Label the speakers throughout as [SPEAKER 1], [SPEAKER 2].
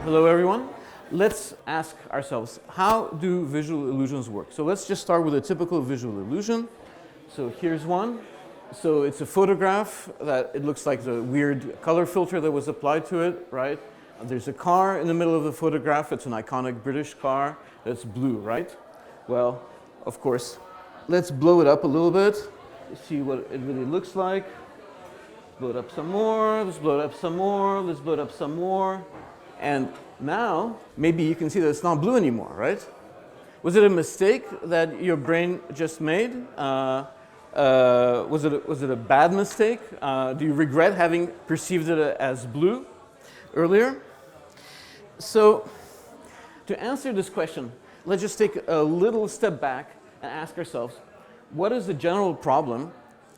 [SPEAKER 1] Hello everyone. Let's ask ourselves, how do visual illusions work? So let's just start with a typical visual illusion. So here's one. So it's a photograph that it looks like the weird color filter that was applied to it, right? There's a car in the middle of the photograph. It's an iconic British car that's blue, right? Well, of course, let's blow it up a little bit, see what it really looks like. Blow it up some more, let's blow it up some more, let's blow it up some more. And now, maybe you can see that it's not blue anymore, right? Was it a mistake that your brain just made? Was it a bad mistake? Do you regret having perceived it as blue earlier? So, to answer this question, let's just take a little step back and ask ourselves, what is the general problem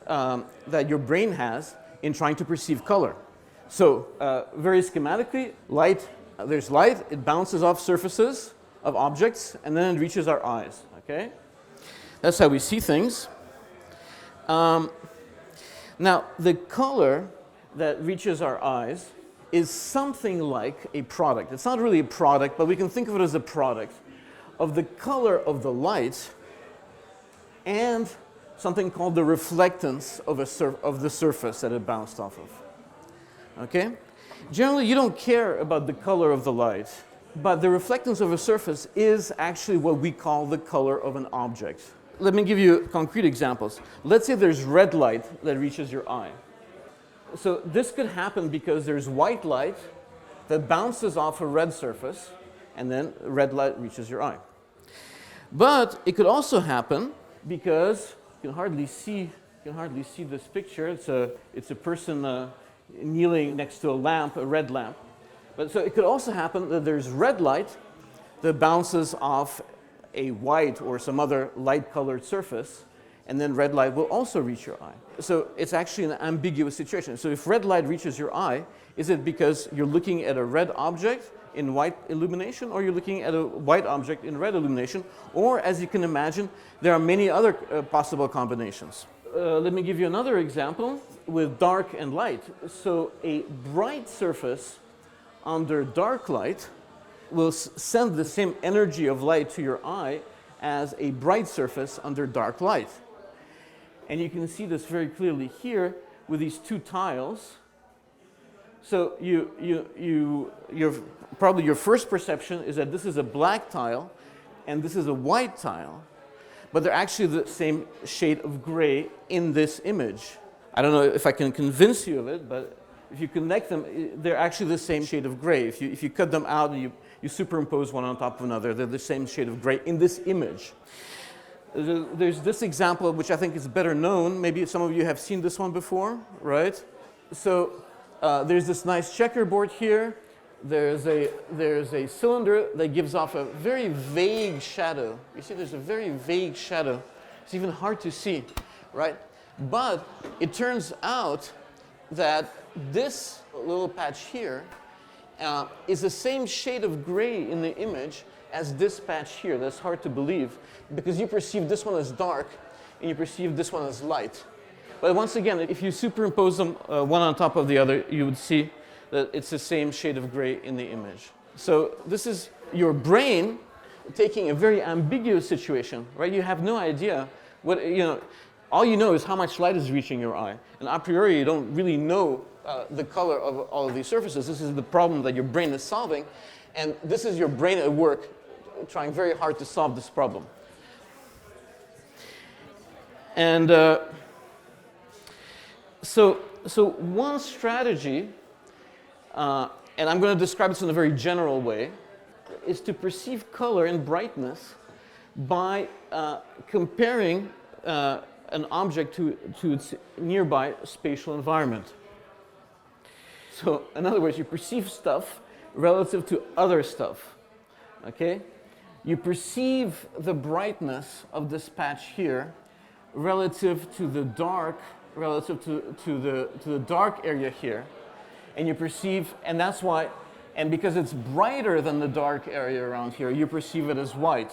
[SPEAKER 1] that your brain has in trying to perceive color? So, very schematically, there's light, it bounces off surfaces of objects, and then it reaches our eyes, okay? That's how we see things. Now, the color that reaches our eyes is something like a product. It's not really a product, but we can think of it as a product of the color of the light and something called the reflectance of the surface that it bounced off of. Okay? Generally, you don't care about the color of the light, but the reflectance of a surface is actually what we call the color of an object. Let me give you concrete examples. Let's say there's red light that reaches your eye. So this could happen because there's white light that bounces off a red surface, and then red light reaches your eye. But it could also happen because you can hardly see this picture. It's a person kneeling next to a lamp, a red lamp. But so it could also happen that there's red light that bounces off a white or some other light-colored surface, and then red light will also reach your eye. So it's actually an ambiguous situation. So if red light reaches your eye, is it because you're looking at a red object in white illumination, or you're looking at a white object in red illumination? Or, as you can imagine, there are many other possible combinations. Let me give you another example with dark and light. So a bright surface under dark light will send the same energy of light to your eye as a bright surface under dark light. And you can see this very clearly here with these two tiles. So probably your first perception is that this is a black tile and this is a white tile, but they're actually the same shade of gray in this image. I don't know if I can convince you of it, but if you connect them, they're actually the same shade of gray. If you cut them out and you superimpose one on top of another, they're the same shade of gray in this image. There's this example, which I think is better known. Maybe some of you have seen this one before, right? So there's this nice checkerboard here. There's a cylinder that gives off a very vague shadow. You see, there's a very vague shadow. It's even hard to see, right? But it turns out that this little patch here is the same shade of gray in the image as this patch here. That's hard to believe because you perceive this one as dark and you perceive this one as light. But once again, if you superimpose them one on top of the other, you would see that it's the same shade of gray in the image. So this is your brain taking a very ambiguous situation, right? You have no idea what, all you know is how much light is reaching your eye. And a priori, you don't really know the color of all of these surfaces. This is the problem that your brain is solving. And this is your brain at work trying very hard to solve this problem. And so one strategy, and I'm going to describe this in a very general way, is to perceive color and brightness by comparing an object to its nearby spatial environment. So, in other words, you perceive stuff relative to other stuff, okay? You perceive the brightness of this patch here relative to the dark, relative to the dark area here, and you perceive, and that's why, and because it's brighter than the dark area around here, you perceive it as white.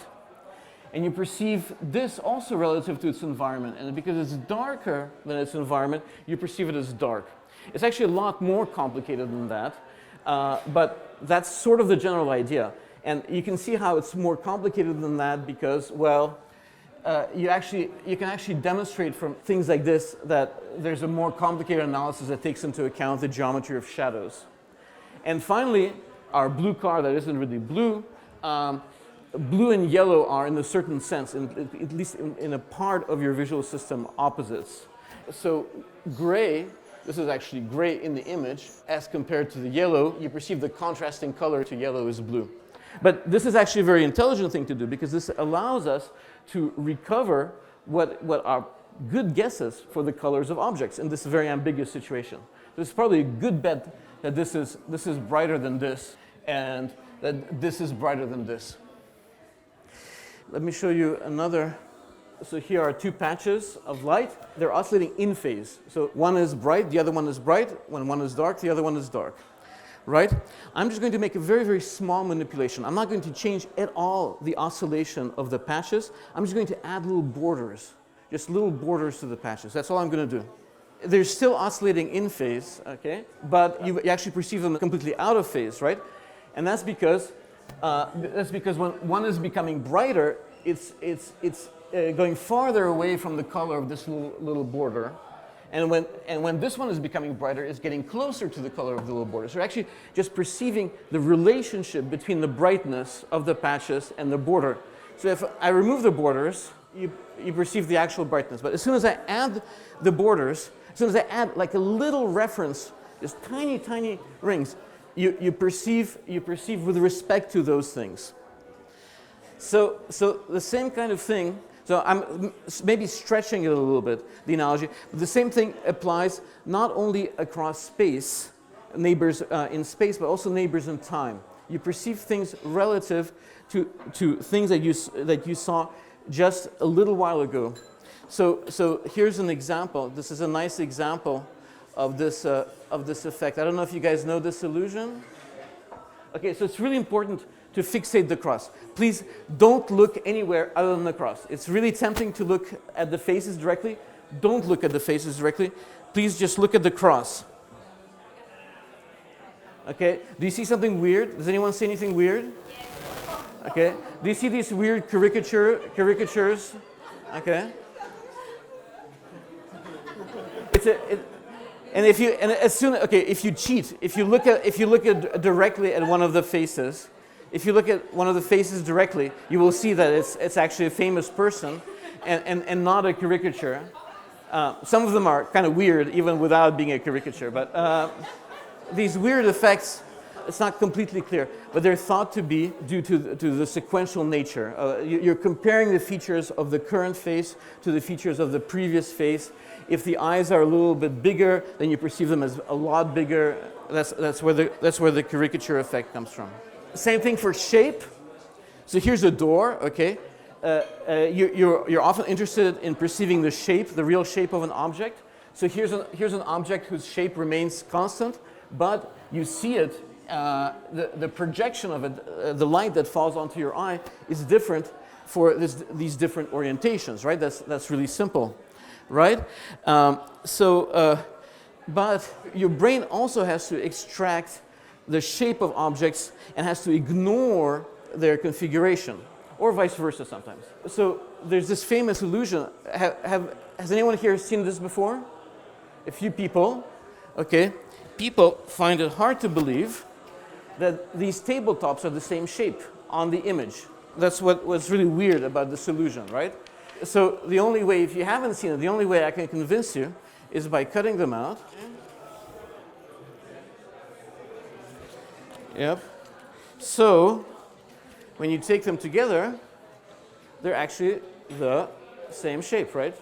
[SPEAKER 1] And you perceive this also relative to its environment. And because it's darker than its environment, you perceive it as dark. It's actually a lot more complicated than that, but that's sort of the general idea. And you can see how it's more complicated than that because, well, you can actually demonstrate from things like this that there's a more complicated analysis that takes into account the geometry of shadows. And finally, our blue car that isn't really blue, blue and yellow are, in a certain sense, at least in a part of your visual system, opposites. So gray, this is actually gray in the image, as compared to the yellow, you perceive the contrasting color to yellow is blue. But this is actually a very intelligent thing to do because this allows us to recover what are good guesses for the colors of objects in this very ambiguous situation. There's probably a good bet that this is brighter than this and that this is brighter than this. Let me show you another. So here are two patches of light. They're oscillating in phase. So one is bright, the other one is bright. When one is dark, the other one is dark. Right? I'm just going to make a very, very small manipulation. I'm not going to change at all the oscillation of the patches. I'm just going to add little borders, just little borders to the patches. That's all I'm going to do. They're still oscillating in phase, okay? But you actually perceive them completely out of phase, right? And that's because when one is becoming brighter, it's going farther away from the color of this little border. And when this one is becoming brighter, it's getting closer to the color of the little border. So you're actually just perceiving the relationship between the brightness of the patches and the border. So if I remove the borders, you perceive the actual brightness. But as soon as I add the borders, as soon as I add like a little reference, just tiny, tiny rings, you perceive with respect to those things. So the same kind of thing. So I'm maybe stretching it a little bit, the analogy. But the same thing applies not only across space, neighbors in space, but also neighbors in time. You perceive things relative to things that you saw just a little while ago. So here's an example. This is a nice example of this effect. I don't know if you guys know this illusion. Okay, so it's really important to fixate the cross. Please don't look anywhere other than the cross. It's really tempting to look at the faces directly. Don't look at the faces directly. Please just look at the cross. Okay, do you see something weird? Does anyone see anything weird? Okay, do you see these weird caricatures? Okay. If you cheat, if you look at directly at one of the faces, if you look at one of the faces directly, you will see that it's actually a famous person and not a caricature. Some of them are kind of weird, even without being a caricature. But these weird effects, it's not completely clear, but they're thought to be due to the sequential nature. You're comparing the features of the current face to the features of the previous face. If the eyes are a little bit bigger, then you perceive them as a lot bigger. That's where the caricature effect comes from. Same thing for shape. So here's a door, okay? You're often interested in perceiving the shape, the real shape of an object. So here's an object whose shape remains constant, but you see it, the projection of it, the light that falls onto your eye is different for these different orientations, right? That's really simple, right? But your brain also has to extract the shape of objects and has to ignore their configuration, or vice versa sometimes. So there's this famous illusion. Has anyone here seen this before? A few people. Okay. People find it hard to believe that these tabletops are the same shape on the image. That's what was really weird about this illusion, right? So the only way, if you haven't seen it, the only way I can convince you is by cutting them out. Yep. So when you take them together, they're actually the same shape, right?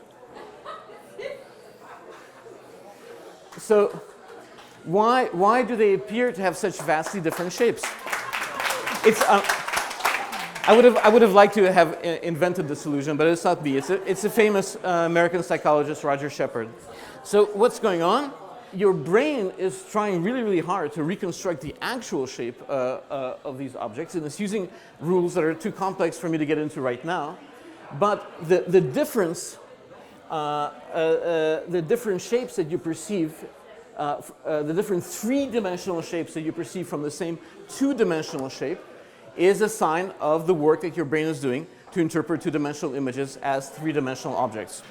[SPEAKER 1] So why do they appear to have such vastly different shapes? It's I would have liked to have invented this illusion, but it's not me. It's a famous American psychologist, Roger Shepard. So what's going on? Your brain is trying really, really hard to reconstruct the actual shape of these objects, and it's using rules that are too complex for me to get into right now. But the difference, the different shapes that you perceive, the different three-dimensional shapes that you perceive from the same two-dimensional shape is a sign of the work that your brain is doing to interpret two-dimensional images as three-dimensional objects.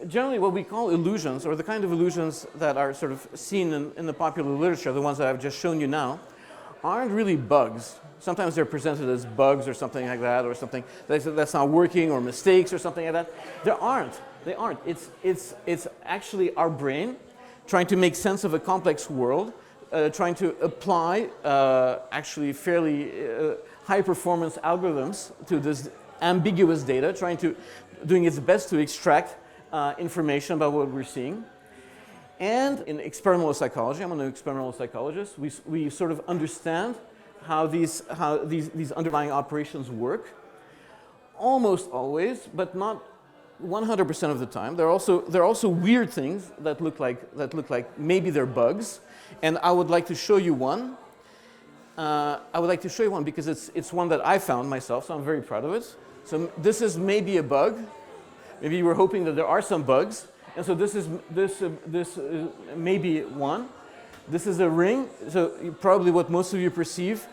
[SPEAKER 1] Generally, what we call illusions, or the kind of illusions that are sort of seen in the popular literature, the ones that I've just shown you now, aren't really bugs. Sometimes they're presented as bugs or something like that, or something that's not working, or mistakes or something like that. They aren't. It's actually our brain trying to make sense of a complex world, trying to apply actually fairly high-performance algorithms to this ambiguous data, doing its best to extract information about what we're seeing. And in experimental psychology, I'm an experimental psychologist, we sort of understand how these underlying operations work, almost always, but not 100% of the time. There are also weird things that look like maybe they're bugs, and I would like to show you one. Because it's one that I found myself, so I'm very proud of it. So this is maybe a bug. Maybe you were hoping that there are some bugs, and so this is maybe one. This is a ring. So probably what most of you perceive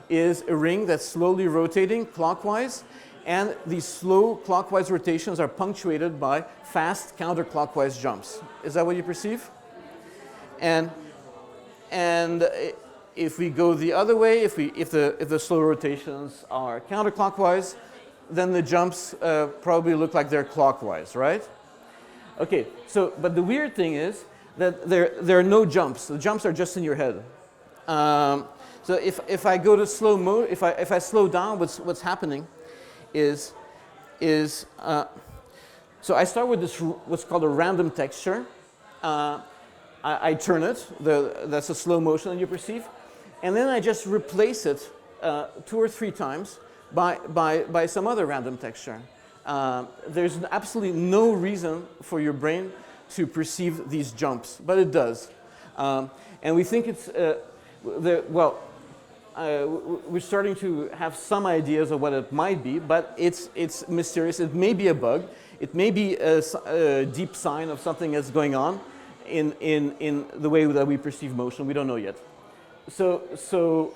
[SPEAKER 1] is a ring that's slowly rotating clockwise, and these slow clockwise rotations are punctuated by fast counterclockwise jumps. Is that what you perceive? And if we go the other way, if the slow rotations are counterclockwise, then the jumps probably look like they're clockwise, right? Okay, so, but the weird thing is that there are no jumps. The jumps are just in your head. So if I go to slow mode, if I slow down, what's happening is so I start with this what's called a random texture. I turn it. That's a slow motion that you perceive, and then I just replace it 2 or 3 times by some other random texture. There's absolutely no reason for your brain to perceive these jumps, but it does. And we think it's, we're starting to have some ideas of what it might be, but it's mysterious. It may be a bug. It may be a deep sign of something that's going on in the way that we perceive motion. We don't know yet. So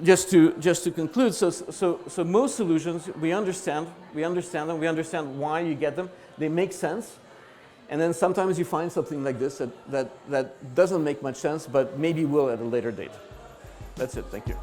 [SPEAKER 1] just to conclude, so most illusions we understand them, we understand why you get them, they make sense, and then sometimes you find something like this that doesn't make much sense, but maybe will at a later date. That's it. Thank you.